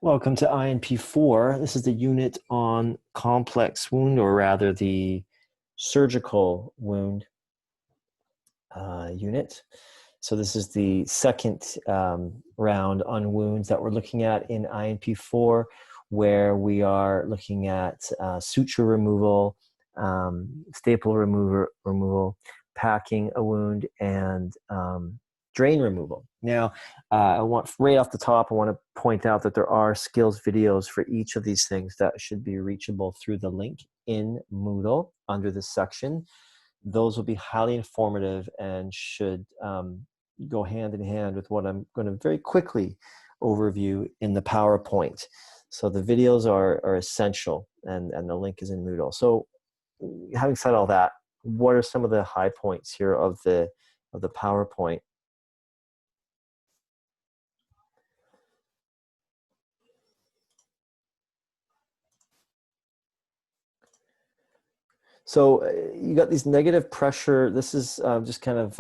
Welcome to INP4. This is the unit on complex wound, or rather the surgical wound unit. So this is the second round on wounds that we're looking at in INP4, where we are looking at suture removal, staple removal, packing a wound, and drain removal. Now, I want right off the top, I want to point out that there are skills videos for each of these things that should be reachable through the link in Moodle under this section. Those will be highly informative and should go hand in hand with what I'm going to very quickly overview in the PowerPoint. So the videos are essential, and the link is in Moodle. So having said all that, what are some of the high points here of the PowerPoint? So you got these negative pressure. This is just kind of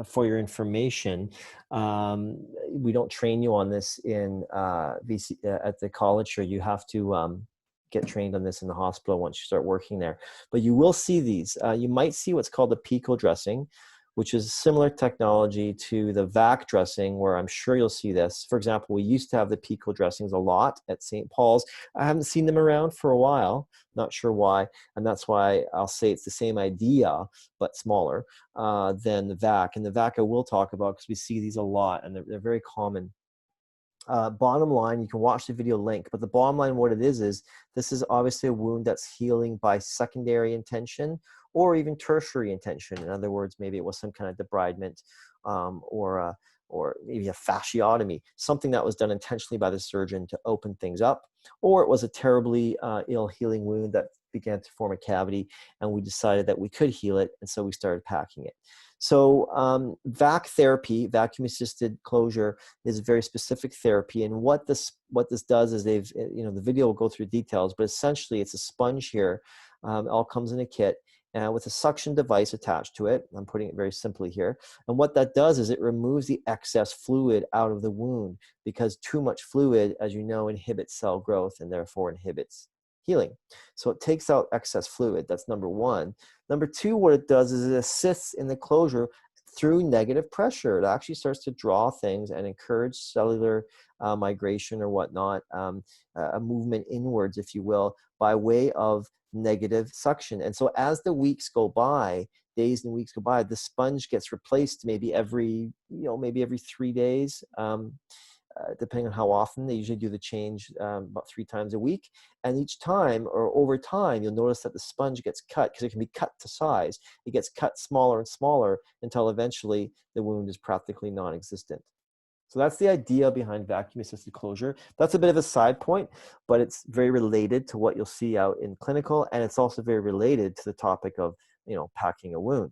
for your information. We don't train you on this in at the college here. You have to get trained on this in the hospital once you start working there. But you will see these. You might see what's called the PICO dressing, which is similar technology to the VAC dressing, where I'm sure you'll see this. For example, we used to have the PICO dressings a lot at St. Paul's. I haven't seen them around for a while, not sure why, and that's why I'll say it's the same idea, but smaller than the VAC. And the VAC I will talk about because we see these a lot, and they're very common. Bottom line, you can watch the video link, but the bottom line, what it is this is obviously a wound that's healing by secondary intention or even tertiary intention. In other words, maybe it was some kind of debridement or maybe a fasciotomy, something that was done intentionally by the surgeon to open things up, or it was a terribly ill healing wound that began to form a cavity, and we decided that we could heal it, and so we started packing it. So VAC therapy, vacuum-assisted closure, is a very specific therapy, and what this does is the video will go through details, but essentially it's a sponge here. It all comes in a kit with a suction device attached to it. I'm putting it very simply here. And what that does is it removes the excess fluid out of the wound, because too much fluid, as you know, inhibits cell growth and therefore inhibits healing. So it takes out excess fluid. That's number one. Number two, what it does is it assists in the closure through negative pressure. It actually starts to draw things and encourage cellular migration or whatnot, a movement inwards, if you will, by way of negative suction. And so as the weeks go by, days and weeks go by, the sponge gets replaced maybe every 3 days. Depending on how often. They usually do the change about 3 times a week. And each time, or over time, you'll notice that the sponge gets cut, because it can be cut to size. It gets cut smaller and smaller until eventually the wound is practically non-existent. So that's the idea behind vacuum-assisted closure. That's a bit of a side point, but it's very related to what you'll see out in clinical, and it's also very related to the topic of packing a wound.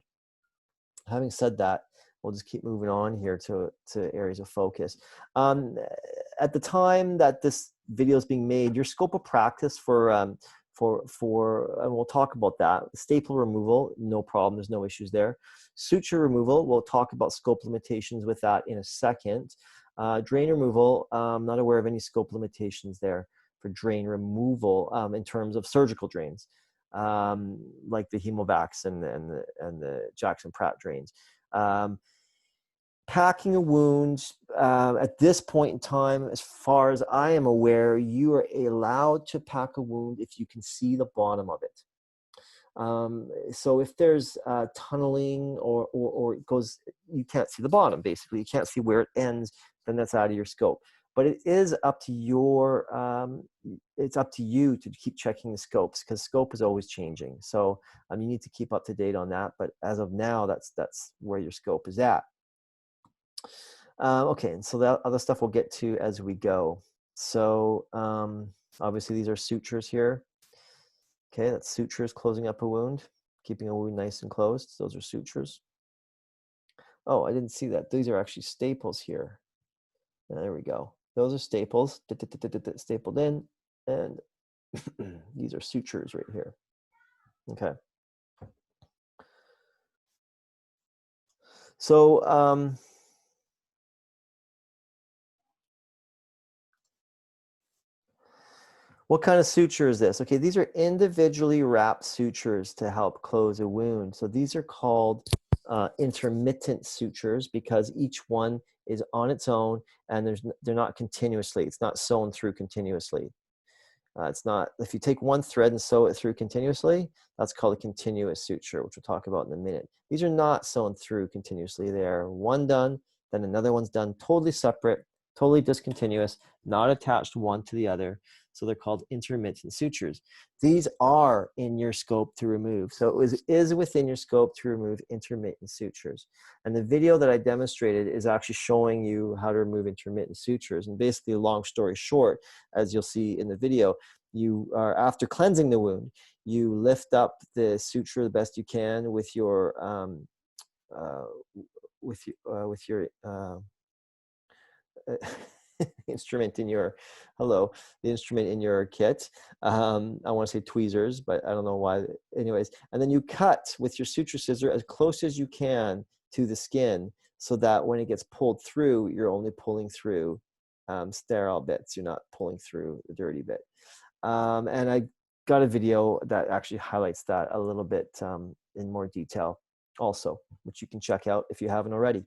Having said that, we'll just keep moving on here to areas of focus. At the time that this video is being made, your scope of practice for and we'll talk about that. Staple removal, no problem, there's no issues there. Suture removal, we'll talk about scope limitations with that in a second. Drain removal, I'm not aware of any scope limitations there for drain removal in terms of surgical drains, like the HemoVacs and the Jackson-Pratt drains. Packing a wound, at this point in time, as far as I am aware, you are allowed to pack a wound if you can see the bottom of it. So if there's tunneling or it goes, you can't see the bottom, basically. You can't see where it ends, then that's out of your scope. But it is up to it's up to you to keep checking the scopes, because scope is always changing. So you need to keep up to date on that. But as of now, that's where your scope is at. Okay, and so that other stuff we'll get to as we go. So obviously these are sutures here. Okay, that's sutures closing up a wound, keeping a wound nice and closed. Those are sutures. Oh, I didn't see that. These are actually staples here. There we go. Those are staples, stapled in, and these are sutures right here. Okay. So What kind of suture is this? Okay, these are individually wrapped sutures to help close a wound. So these are called intermittent sutures because each one is on its own and they're not continuously. It's not sewn through continuously. It's not, if you take one thread and sew it through continuously, that's called a continuous suture, which we'll talk about in a minute. These are not sewn through continuously. They're one done, then another one's done, totally separate, totally discontinuous, not attached one to the other. So they're called intermittent sutures. These are in your scope to remove. So it is within your scope to remove intermittent sutures. And the video that I demonstrated is actually showing you how to remove intermittent sutures. And basically, long story short, as you'll see in the video, you are, after cleansing the wound, you lift up the suture the best you can with your instrument in your the instrument in your kit. I want to say tweezers, but I don't know why. Anyways, and then you cut with your suture scissor as close as you can to the skin, so that when it gets pulled through, you're only pulling through sterile bits. You're not pulling through the dirty bit. And I got a video that actually highlights that a little bit in more detail also, which you can check out if you haven't already.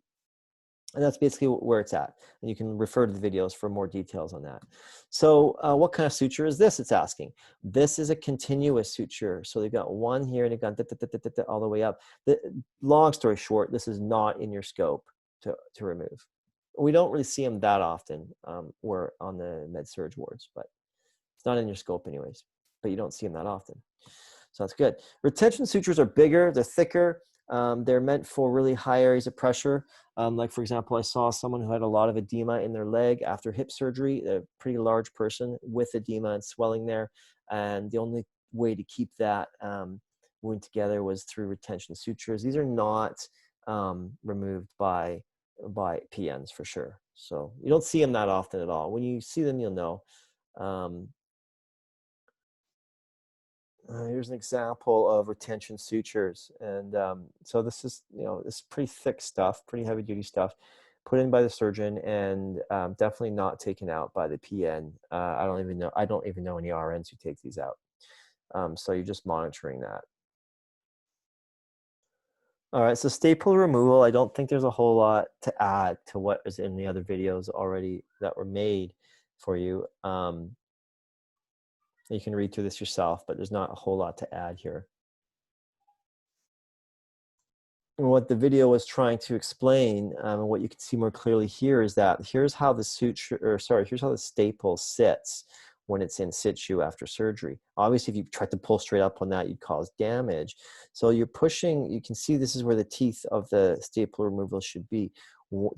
And that's basically where it's at. And you can refer to the videos for more details on that. So what kind of suture is this? It's asking. This is a continuous suture. So they've got one here and they've got all the way up. Long story short, this is not in your scope to remove. We don't really see them that often. We're on the med-surg wards, but it's not in your scope anyways. But you don't see them that often. So that's good. Retention sutures are bigger, they're thicker. They're meant for really high areas of pressure. Like for example, I saw someone who had a lot of edema in their leg after hip surgery, a pretty large person with edema and swelling there. And the only way to keep that wound together was through retention sutures. These are not removed by PNs for sure. So you don't see them that often at all. When you see them, you'll know. Here's an example of retention sutures. And so this is, this pretty thick stuff, pretty heavy duty stuff put in by the surgeon and definitely not taken out by the PN. I don't even know any RNs who take these out. So you're just monitoring that. All right, so staple removal, I don't think there's a whole lot to add to what is in the other videos already that were made for you. You can read through this yourself, but there's not a whole lot to add here. And what the video was trying to explain, and what you can see more clearly here, is that here's how the here's how the staple sits when it's in situ after surgery. Obviously, if you try to pull straight up on that, you'd cause damage. So you're pushing, you can see this is where the teeth of the staple removal should be.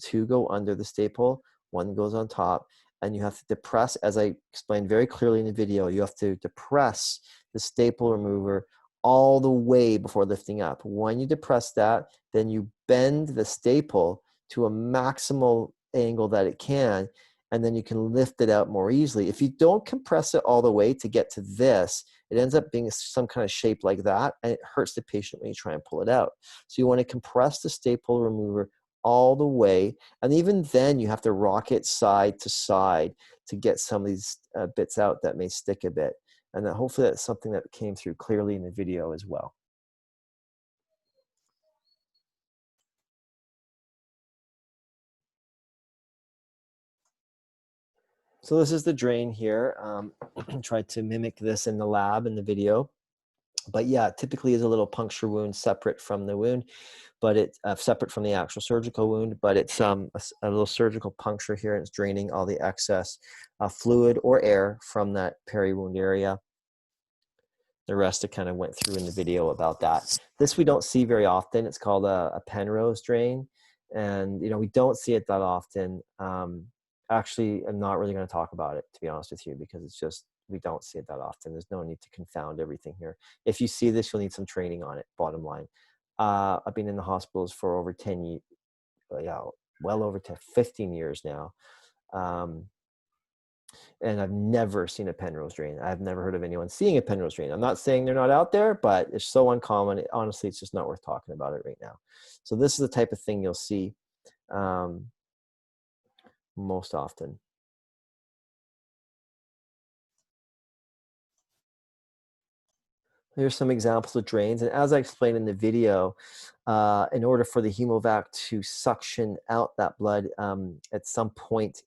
Two go under the staple, one goes on top, and you have to depress, as I explained very clearly in the video, you have to depress the staple remover all the way before lifting up. When you depress that, then you bend the staple to a maximal angle that it can, and then you can lift it out more easily. If you don't compress it all the way to get to this, it ends up being some kind of shape like that, and it hurts the patient when you try and pull it out. So you want to compress the staple remover all the way, and even then you have to rock it side to side to get some of these bits out that may stick a bit. And that hopefully that's something that came through clearly in the video as well. So this is the drain here. Tried to mimic this in the lab in the video. But yeah, typically is a little puncture wound separate from the wound, but it's separate from the actual surgical wound, but it's a little surgical puncture here, and it's draining all the excess fluid or air from that peri-wound area. The rest I kind of went through in the video about that. This we don't see very often. It's called a Penrose drain. And, we don't see it that often. Actually, I'm not really going to talk about it, to be honest with you, because it's just, we don't see it that often. There's no need to confound everything here. If you see this, you'll need some training on it, bottom line. I've been in the hospitals for over 10 years, yeah, well over 15 years now. And I've never seen a Penrose drain. I've never heard of anyone seeing a Penrose drain. I'm not saying they're not out there, but it's so uncommon. Honestly, it's just not worth talking about it right now. So this is the type of thing you'll see most often. Here's some examples of drains. And as I explained in the video, in order for the HemoVac to suction out that blood at some point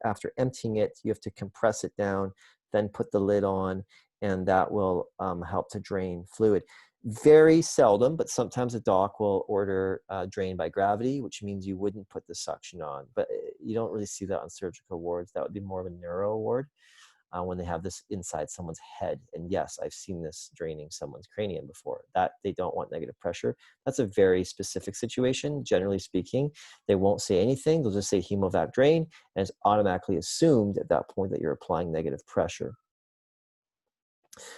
after emptying it, you have to compress it down, then put the lid on, and that will help to drain fluid. Very seldom, but sometimes a doc will order drain by gravity, which means you wouldn't put the suction on. But you don't really see that on surgical wards. That would be more of a neuro ward. When they have this inside someone's head. And yes, I've seen this draining someone's cranium before. That they don't want negative pressure. That's a very specific situation. Generally speaking, they won't say anything. They'll just say HemoVac drain, and it's automatically assumed at that point that you're applying negative pressure.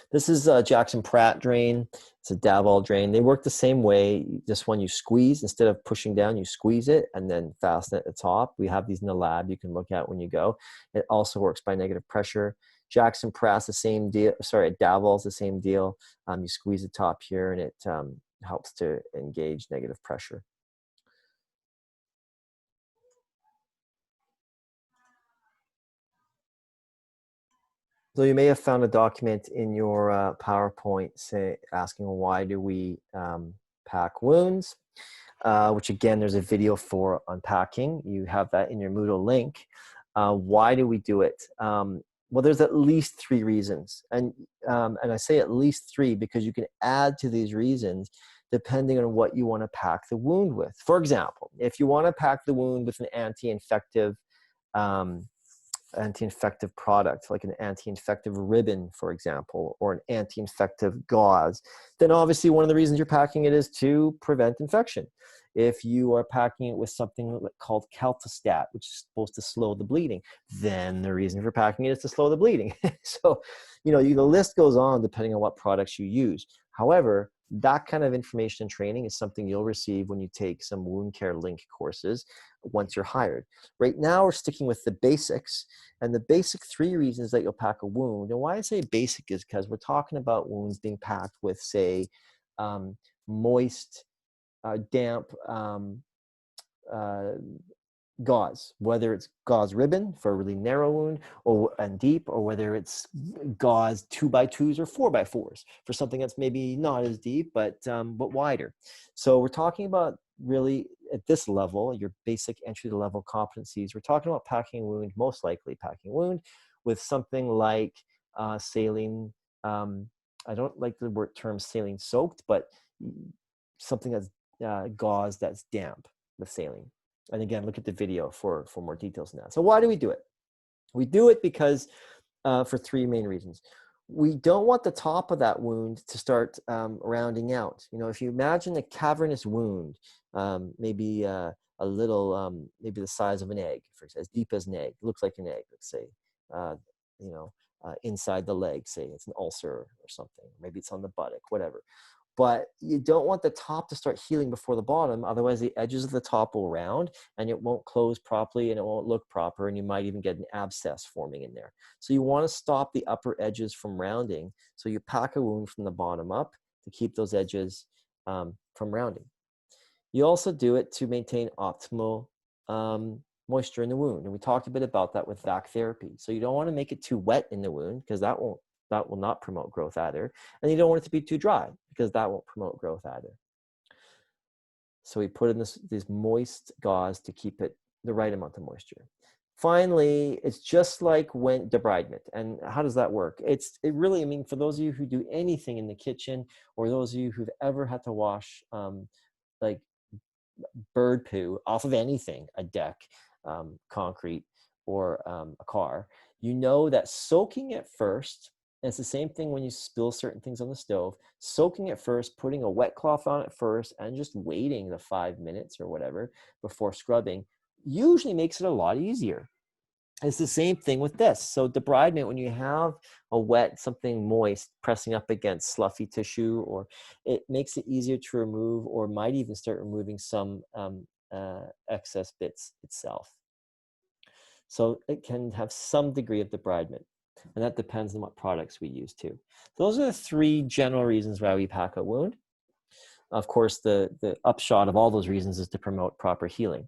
This is a Jackson-Pratt drain. It's a Davol drain. They work the same way. This one you squeeze. Instead of pushing down, you squeeze it and then fasten at the top. We have these in the lab you can look at when you go. It also works by negative pressure. Jackson-Pratt's the same deal. Sorry, Davol's the same deal. You squeeze the top here and it helps to engage negative pressure. So you may have found a document in your PowerPoint asking why do we pack wounds, which again, there's a video for unpacking. You have that in your Moodle link. Why do we do it? Well, there's at least 3 reasons. And I say at least 3 because you can add to these reasons depending on what you want to pack the wound with. For example, if you want to pack the wound with an anti-infective product, like an anti-infective ribbon, for example, or an anti-infective gauze, then obviously one of the reasons you're packing it is to prevent infection. If you are packing it with something called Caltostat, which is supposed to slow the bleeding, then the reason for packing it is to slow the bleeding. So, the list goes on depending on what products you use. However, that kind of information and training is something you'll receive when you take some wound care link courses once you're hired. Right now, we're sticking with the basics, and the basic 3 reasons that you'll pack a wound. And why I say basic is because we're talking about wounds being packed with, say, moist, damp gauze, whether it's gauze ribbon for a really narrow wound and deep, or whether it's gauze 2x2s or 4x4s for something that's maybe not as deep but wider. So we're talking about really at this level, your basic entry level competencies. We're talking about packing a wound, most likely packing a wound with something like saline. I don't like the term saline soaked, but something that's gauze that's damp with saline. And again, look at the video for more details on that. So why do we do it? We do it because for 3 main reasons. We don't want the top of that wound to start rounding out. If you imagine a cavernous wound, maybe a little, maybe the size of an egg, for example, as deep as an egg, looks like an egg, let's say, inside the leg, say it's an ulcer or something. Maybe it's on the buttock, whatever. But you don't want the top to start healing before the bottom. Otherwise, the edges of the top will round and it won't close properly and it won't look proper. And you might even get an abscess forming in there. So you want to stop the upper edges from rounding. So you pack a wound from the bottom up to keep those edges from rounding. You also do it to maintain optimal moisture in the wound. And we talked a bit about that with vac therapy. So you don't want to make it too wet in the wound because that will not promote growth either. And you don't want it to be too dry because that won't promote growth either. So we put in this moist gauze to keep it the right amount of moisture. Finally, it's just like when debridement. And how does that work? It really, for those of you who do anything in the kitchen, or those of you who've ever had to wash like bird poo off of anything, a deck, concrete, or a car, that soaking it first. And it's the same thing when you spill certain things on the stove. Soaking it first, putting a wet cloth on it first, and just waiting the 5 minutes or whatever before scrubbing usually makes it a lot easier. It's the same thing with this. So debridement, when you have something moist pressing up against sloughy tissue, or it makes it easier to remove, or might even start removing some excess bits itself. So it can have some degree of debridement. And that depends on what products we use too. Those are the 3 general reasons why we pack a wound. Of course, the upshot of all those reasons is to promote proper healing.